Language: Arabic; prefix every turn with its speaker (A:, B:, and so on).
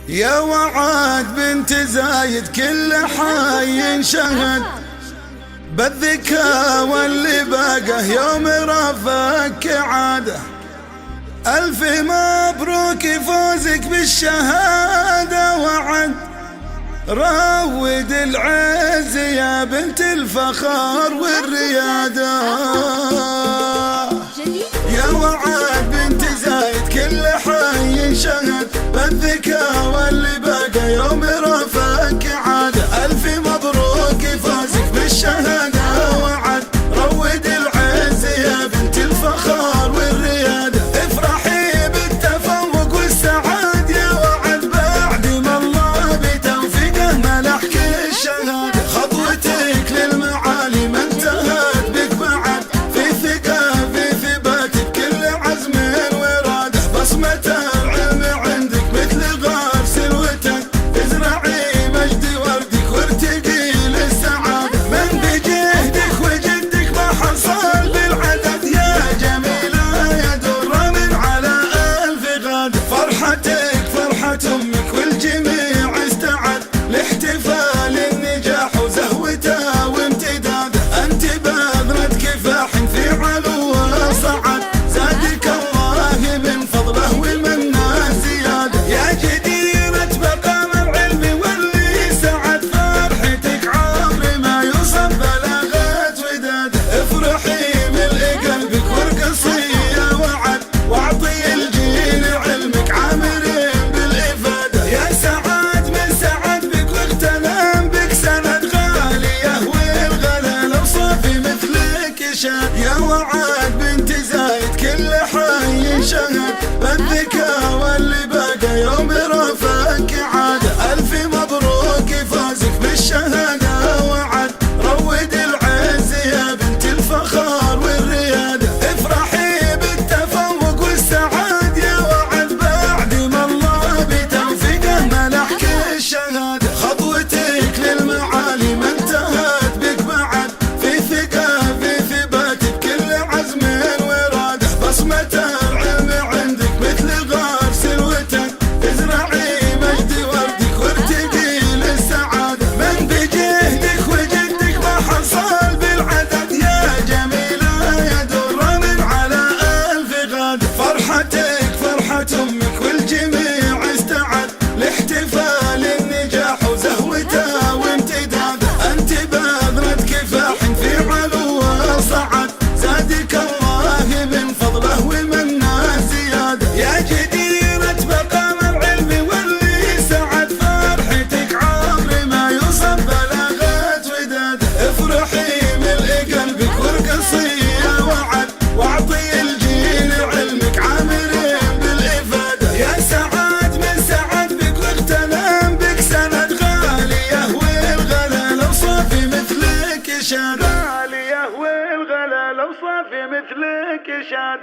A: يا وعد بنت زايد كل حي شهد بالذكاء واللي باقه يوم رفعك عاده. ألف مبروك فوزك بالشهادة وعد راود العز يا بنت الفخر والريادة. يا وعد بنت زايد كل حي شهد بالذكاء واللي باقه يوم رفعك عاده. ألف مبروك فوزك بالشهادة وعد رود العز يا بنت الفخر والريادة. افرحي بالتفوق والسعاد يا وعد بعد ما الله بتوفيقه منحك الشهادة. خطوتك للمعالي ما انتهت بك بعد في ثقة في ثباتك كل عزم وإرادة. بصمة العلم عندك مثل غار سلوتك ازرعي مجد وردك وارتقي للسعادة. من بجهدك وجدك ما حصل بالعدد يا جميلة يا درة من على ألف غاد. فرحتك فرحة أمك والجميع استعد لاحتفال النجاح وزهوته وامتداده. أنت بذرة كفاح في علو وصعد زادك الله من فضله ومنه زيادة. يا جديرة مقام العلم واللي سعد فرحتك عمر ما يوصف بلاغة وداده. افرحي ملء قلبك وارقصي يا وعد واعطي الجيل علمك عامرين بالإفادة. يا سعاد من سعد بك واغتنم بك سند غالية والغلا لو صافي مثلك شاد. يا وعد بنت زايد كل حي شهد بالذكاء واللي باقه يوم رفعك عاده. ألف مبروك فوزك بالشهادة وعد رود العز يا بنت الفخر والريادة. افرحي بالتفوق والسعاد يا وعد بعد ما الله بتوفيقه منحك الشهادة. خطوتك للمعالي ما انتهت بك بعد في ثقة في ثباتك كل عزم وإرادة. بصمة العلم عندك مثل غار سلوتك ازرعي مجد وردك وارتقي للسعادة. من بجهدك وجدك ما حصل بالعدد يا جميلة يا درة من على ألف غاد. فرحتك فرحة أمك والجميع استعد لاحتفال النجاح وزهوته وامتداده. أنت بذرة كفاح في علو وصعد زادك الله من فضله ومنه زيادة. يا جديرة مقام العلم واللي سعد فرحتك عمر ما يوصف بلاغة وداده. افرحي ملء قلبك وارقصي يا وعد واعطي الجيل علمك عامرين بالإفادة. يا سعاد من سعد بك واغتنم بك سند غالية والغلا لو صافي مثلك شاد. غالية والغلا لو صافي مثلك شاد.